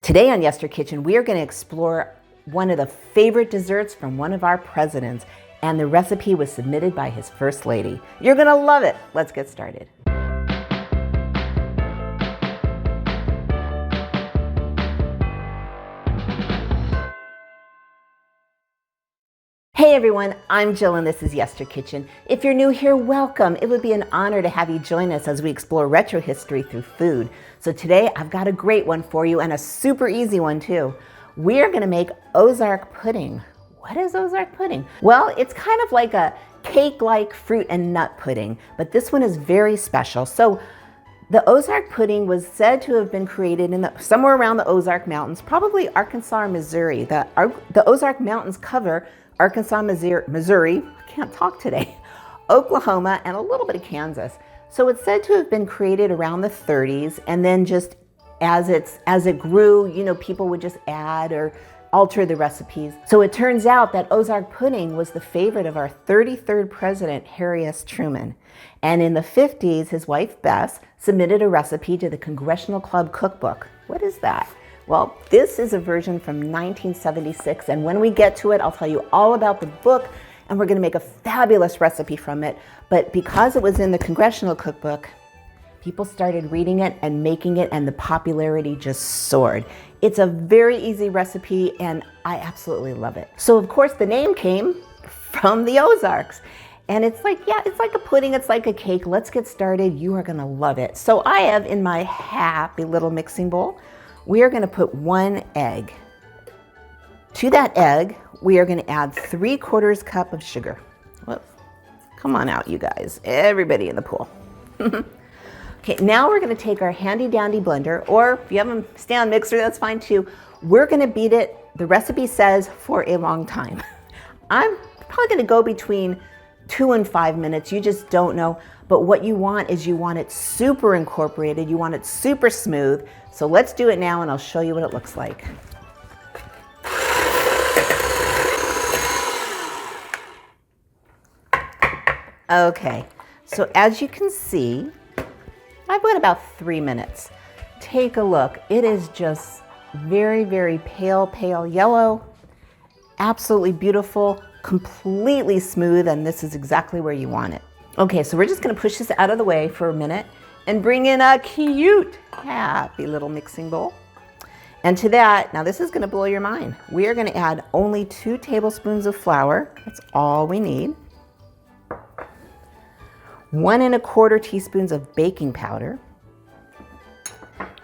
Today on Yester Kitchen, we are going to explore one of the favorite desserts from one of our presidents, and the recipe was submitted by his First Lady. You're going to love it. Let's get started. Hey everyone, I'm Jill and this is Yester Kitchen. If you're new here, welcome. It would be an honor to have you join us as we explore retro history through food. So today I've got a great one for you and a super easy one too. We're gonna make Ozark pudding. What is Ozark pudding? Well, it's kind of like a cake-like fruit and nut pudding, but this one is very special. So the Ozark pudding was said to have been created in somewhere around the Ozark Mountains, probably Arkansas or Missouri. The Ozark Mountains cover Arkansas, Missouri, I can't talk today, Oklahoma, and a little bit of Kansas. So it's said to have been created around the 30s, and then just as it grew, you know, people would just add or alter the recipes. So it turns out that Ozark pudding was the favorite of our 33rd president, Harry S. Truman. And in the 50s, his wife, Bess, submitted a recipe to the Congressional Club Cookbook. What is that? Well, this is a version from 1976, and when we get to it, I'll tell you all about the book, and we're gonna make a fabulous recipe from it. But because it was in the Congressional Cookbook, people started reading it and making it, and the popularity just soared. It's a very easy recipe, and I absolutely love it. So of course, the name came from the Ozarks. And it's like, yeah, it's like a pudding, it's like a cake. Let's get started, you are gonna love it. So I have in my happy little mixing bowl, we are going to put 1 egg. To that egg, we are going to add 3/4 cup of sugar. Whoops. Come on out, you guys. Everybody in the pool. Okay, now we're going to take our handy dandy blender, or if you have a stand mixer, that's fine too. We're going to beat it, the recipe says, for a long time. I'm probably going to go between 2 and 5 minutes. You just don't know. But what you want is you want it super incorporated. You want it super smooth. So let's do it now and I'll show you what it looks like. Okay, so as you can see, I've got about 3 minutes. Take a look. It is just very, very pale yellow. Absolutely beautiful, completely smooth, and this is exactly where you want it. Okay, so we're just gonna push this out of the way for a minute and bring in a cute, happy little mixing bowl. And to that, now this is gonna blow your mind. We are gonna add only 2 tablespoons of flour. That's all we need. 1 1/4 teaspoons of baking powder.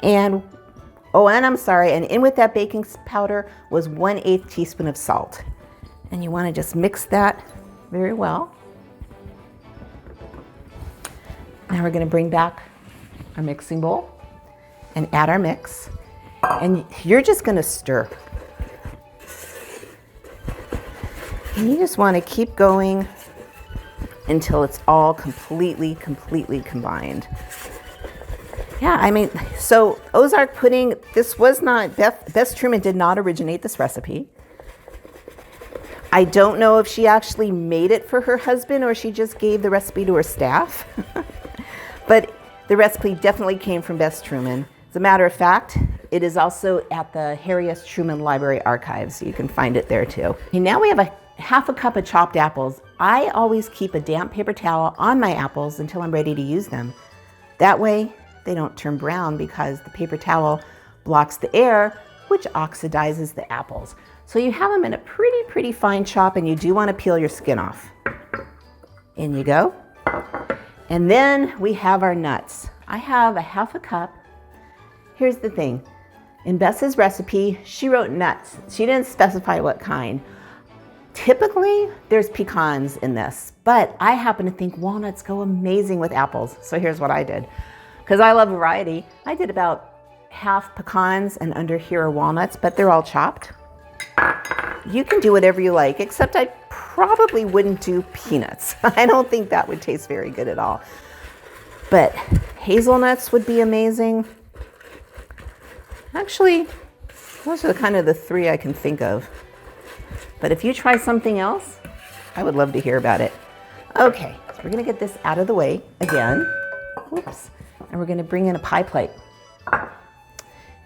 And I'm sorry, and in with that baking powder was 1/8 teaspoon of salt. And you wanna just mix that very well. Now we're gonna bring back our mixing bowl and add our mix. And you're just gonna stir. And you just wanna keep going until it's all completely combined. Yeah, I mean, so Ozark pudding, this was not, Bess Truman did not originate this recipe. I don't know if she actually made it for her husband or she just gave the recipe to her staff. But the recipe definitely came from Bess Truman. As a matter of fact, it is also at the Harry S. Truman Library Archives, so you can find it there too. Okay, now we have a 1/2 cup of chopped apples. I always keep a damp paper towel on my apples until I'm ready to use them. That way, they don't turn brown because the paper towel blocks the air, which oxidizes the apples. So you have them in a pretty fine chop, and you do want to peel your skin off. In you go. And then we have our nuts. I have a 1/2 cup. Here's the thing. In Bess's recipe, she wrote nuts. She didn't specify what kind. Typically, there's pecans in this, but I happen to think walnuts go amazing with apples. So here's what I did. Because I love variety, I did about 1/2 pecans and under here are walnuts, but they're all chopped. You can do whatever you like, except I probably wouldn't do peanuts. I don't think that would taste very good at all. But hazelnuts would be amazing. Actually, those are kind of the 3 I can think of. But if you try something else, I would love to hear about it. Okay, so we're gonna get this out of the way again. Oops. And we're gonna bring in a pie plate.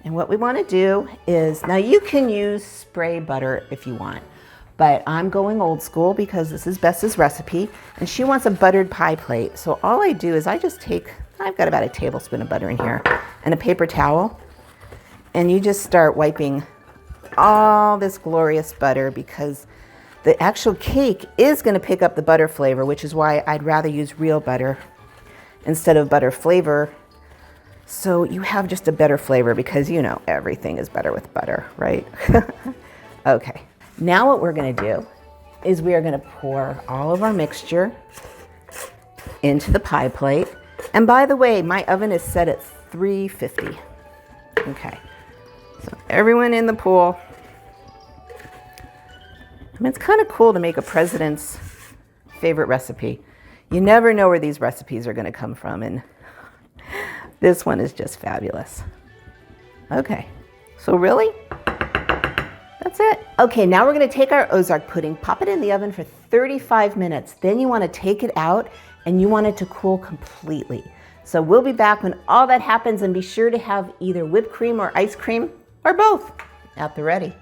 And what we want to do is, now you can use spray butter if you want, but I'm going old school because this is Bess's recipe and she wants a buttered pie plate. So all I do is I've got about a tablespoon of butter in here and a paper towel, and you just start wiping all this glorious butter, because the actual cake is going to pick up the butter flavor, which is why I'd rather use real butter instead of butter flavor. So you have just a better flavor, because you know everything is better with butter, right? Okay, now what we're gonna do is we are gonna pour all of our mixture into the pie plate. And by the way, my oven is set at 350. Okay, so everyone in the pool. I mean, it's kind of cool to make a president's favorite recipe. You never know where these recipes are gonna come from, and this one is just fabulous. Okay, so really, that's it. Okay, now we're gonna take our Ozark pudding, pop it in the oven for 35 minutes. Then you wanna take it out and you want it to cool completely. So we'll be back when all that happens, and be sure to have either whipped cream or ice cream or both at the ready.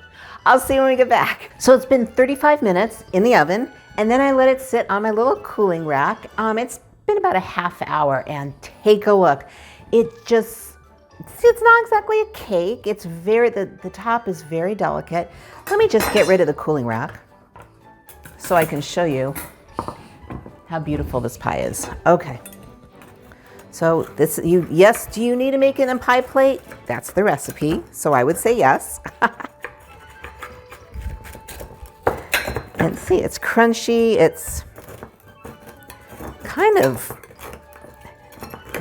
I'll see you when we get back. So it's been 35 minutes in the oven, and then I let it sit on my little cooling rack. It's been about a half hour, and take a look. It's not exactly a cake. It's the top is very delicate. Let me just get rid of the cooling rack so I can show you how beautiful this pie is. Okay. So yes, do you need to make it in a pie plate? That's the recipe, so I would say yes. And see, it's crunchy. It's kind of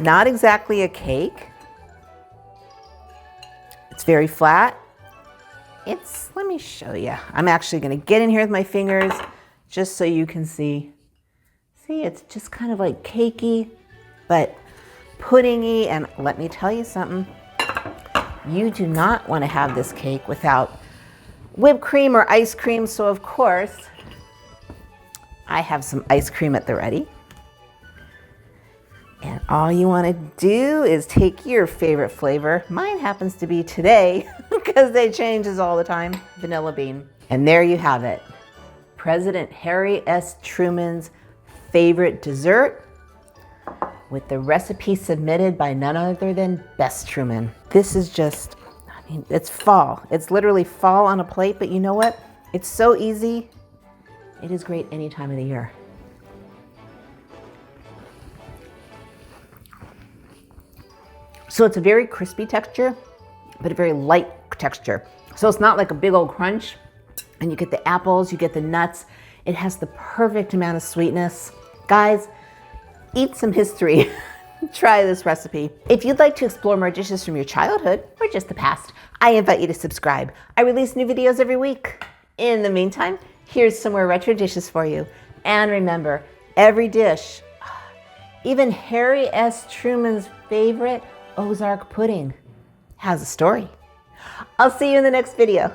not exactly a cake. It's very flat. Let me show you. I'm actually gonna get in here with my fingers just so you can see. See, it's just kind of like cakey, but puddingy. And let me tell you something. You do not want to have this cake without whipped cream or ice cream. So of course, I have some ice cream at the ready. And all you want to do is take your favorite flavor. Mine happens to be today, because they changes all the time, vanilla bean. And there you have it. President Harry S. Truman's favorite dessert, with the recipe submitted by none other than Bess Truman. This is just, I mean, it's fall. It's literally fall on a plate, but you know what? It's so easy. It is great any time of the year. So it's a very crispy texture, but a very light texture. So it's not like a big old crunch, and you get the apples, you get the nuts. It has the perfect amount of sweetness. Guys, eat some history. Try this recipe. If you'd like to explore more dishes from your childhood or just the past, I invite you to subscribe. I release new videos every week. In the meantime, here's some more retro dishes for you. And remember, every dish, even Harry S. Truman's favorite Ozark pudding, has a story. I'll see you in the next video.